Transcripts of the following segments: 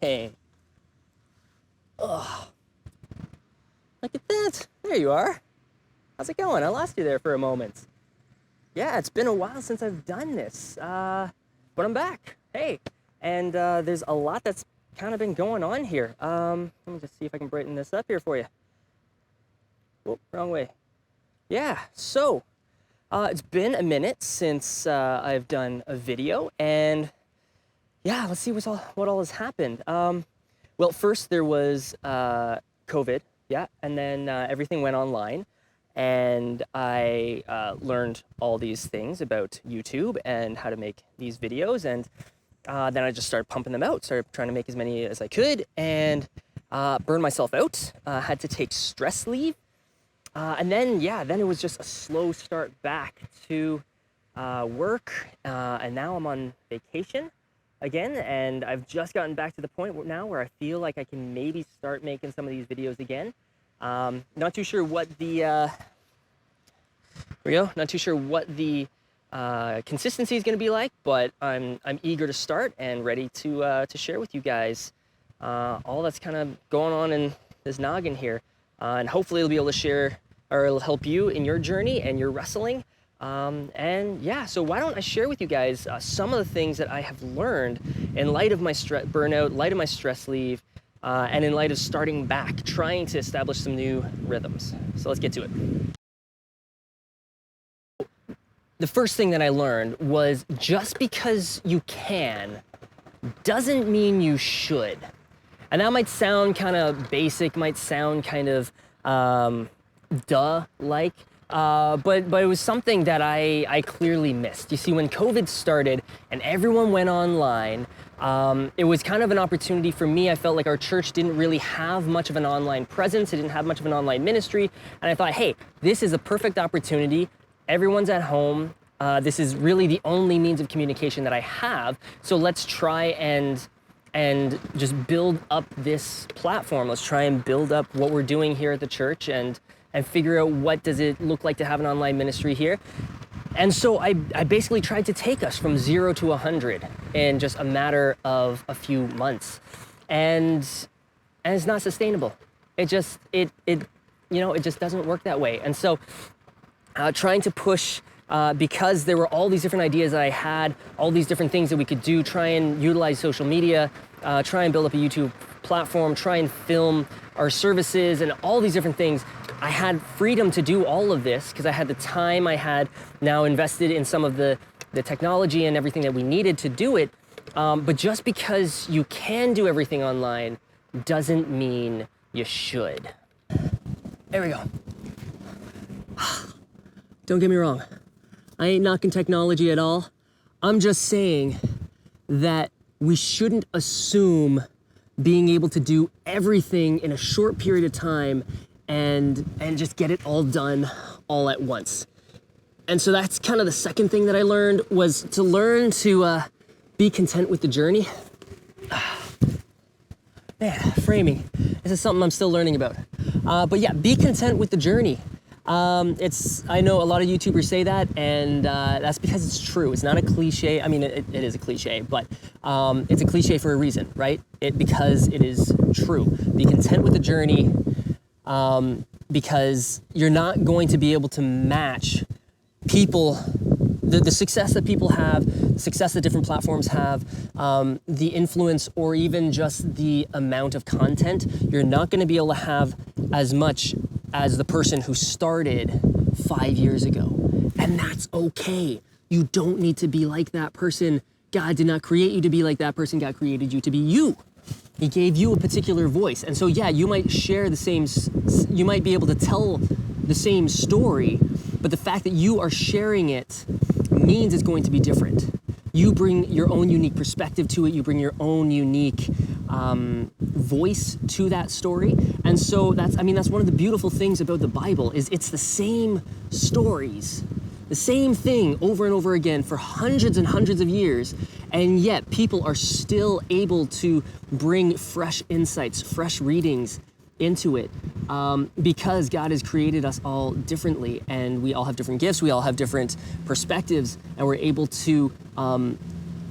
Hey. Oh. Look at that. There you are. How's it going? I lost you there for a moment. Yeah, it's been a while since I've done this, but I'm back. Hey. And there's a lot that's kind of been going on here. Let me just see if I can brighten this up here for you. Whoop, wrong way. Yeah, so it's been a minute since I've done a video, and yeah, let's see what all has happened. Well, first there was COVID, yeah, and then everything went online, and I learned all these things about YouTube and how to make these videos, and then I just started pumping them out, started trying to make as many as I could, and burned myself out, had to take stress leave, and then, yeah, then it was just a slow start back to work, and now I'm on vacation again, and I've just gotten back to the point now where I feel like I can maybe start making some of these videos again. Not too sure what the consistency is going to be like, but I'm eager to start and ready to share with you guys all that's kind of going on in this noggin here, and hopefully it'll be able to share, or it'll help you in your journey and your wrestling. And yeah, so why don't I share with you guys some of the things that I have learned in light of my burnout, light of my stress leave, and in light of starting back, trying to establish some new rhythms. So let's get to it. The first thing that I learned was just because you can doesn't mean you should. And that might sound kind of basic, might sound kind of duh-like, but it was something that I clearly missed. You see, when COVID started and everyone went online, it was kind of an opportunity for me. I felt like our church didn't really have much of an online presence. It didn't have much of an online ministry. And I thought, hey, this is a perfect opportunity. Everyone's at home. This is really the only means of communication that I have. So let's try and just build up this platform. Let's try and build up what we're doing here at the church and figure out what does it look like to have an online ministry here. And so I basically tried to take us from 0 to 100 in just a matter of a few months. And it's not sustainable. It just doesn't work that way. And so trying to push, because there were all these different ideas that I had, all these different things that we could do, try and utilize social media, try and build up a YouTube platform, try and film our services and all these different things. I had freedom to do all of this because I had the time. I had now invested in some of the technology and everything that we needed to do it. But just because you can do everything online doesn't mean you should. There we go. Don't get me wrong. I ain't knocking technology at all. I'm just saying that we shouldn't assume being able to do everything in a short period of time and just get it all done all at once. And so that's kind of the second thing that I learned, was to learn to be content with the journey. Man, framing. This is something I'm still learning about. But yeah, be content with the journey. I know a lot of YouTubers say that, and that's because it's true. It's not a cliche. I mean, it is a cliche, but it's a cliche for a reason, right? Because it is true. Be content with the journey, because you're not going to be able to match people, the success that people have, the success that different platforms have, the influence, or even just the amount of content. You're not going to be able to have as much as the person who started 5 years ago. And that's okay. You don't need to be like that person. God did not create you to be like that person. God created you to be you. He gave you a particular voice. And so, yeah, you might share you might be able to tell the same story, but the fact that you are sharing it means it's going to be different. You bring your own unique perspective to it. You bring your own unique voice to that story. And so that's one of the beautiful things about the Bible, is it's the same stories, the same thing over and over again for hundreds and hundreds of years. And yet people are still able to bring fresh insights, fresh readings into it, because God has created us all differently, and we all have different gifts, we all have different perspectives, and we're able to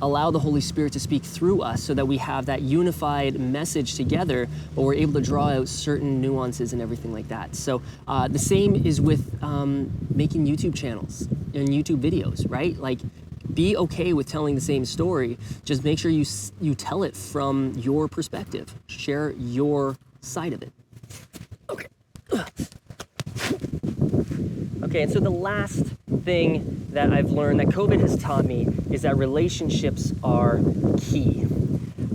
allow the Holy Spirit to speak through us so that we have that unified message together, but we're able to draw out certain nuances and everything like that. So the same is with making YouTube channels and YouTube videos, right? Like, be okay with telling the same story. Just make sure you tell it from your perspective. Share your side of it. Okay. Okay, and so the last thing that I've learned that COVID has taught me is that relationships are key.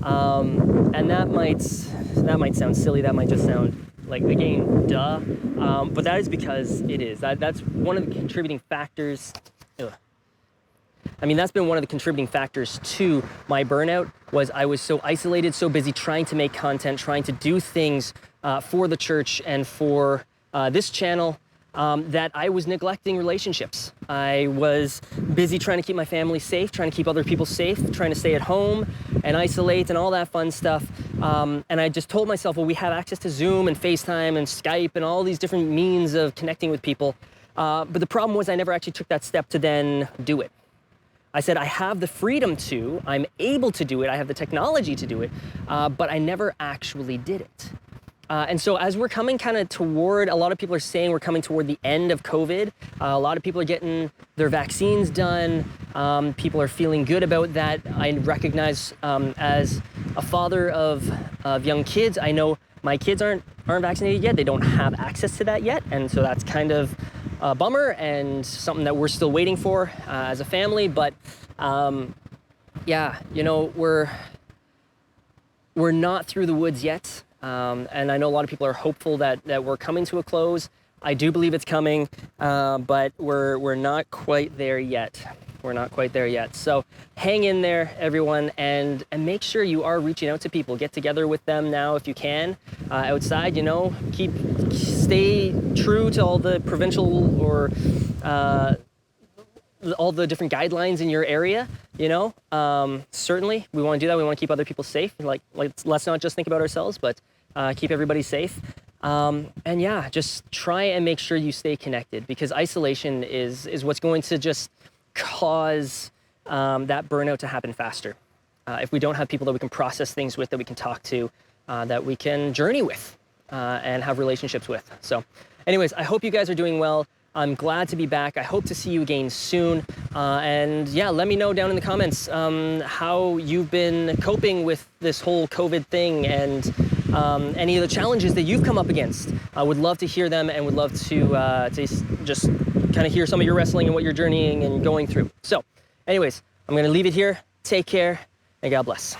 And that might sound silly. That might just sound like, again, duh. But that is because it is. That's one of the contributing factors. That's been one of the contributing factors to my burnout. Was I was so isolated, so busy trying to make content, trying to do things for the church and for this channel, that I was neglecting relationships. I was busy trying to keep my family safe, trying to keep other people safe, trying to stay at home and isolate and all that fun stuff. And I just told myself, well, we have access to Zoom and FaceTime and Skype and all these different means of connecting with people. But the problem was I never actually took that step to then do it. I said, I have the freedom to, I'm able to do it, I have the technology to do it, but I never actually did it. And so as we're coming kind of toward, a lot of people are saying we're coming toward the end of COVID. A lot of people are getting their vaccines done. People are feeling good about that. I recognize as a father of young kids, I know my kids aren't vaccinated yet. They don't have access to that yet. And so that's kind of a bummer and something that we're still waiting for as a family. But yeah, we're not through the woods yet. And I know a lot of people are hopeful that we're coming to a close. I do believe it's coming, but we're not quite there yet. We're not quite there yet. So hang in there, everyone, and make sure you are reaching out to people. Get together with them now if you can. Outside, stay true to all the provincial or all the different guidelines in your area, certainly we want to do that. We want to keep other people safe. Let's not just think about ourselves, but keep everybody safe. And yeah, just try and make sure you stay connected, because isolation is what's going to just cause that burnout to happen faster. If we don't have people that we can process things with, that we can talk to, that we can journey with and have relationships with. So anyways, I hope you guys are doing well. I'm glad to be back. I hope to see you again soon. And yeah, let me know down in the comments how you've been coping with this whole COVID thing and any of the challenges that you've come up against. I would love to hear them and would love to just kind of hear some of your wrestling and what you're journeying and going through. So anyways, I'm going to leave it here. Take care and God bless.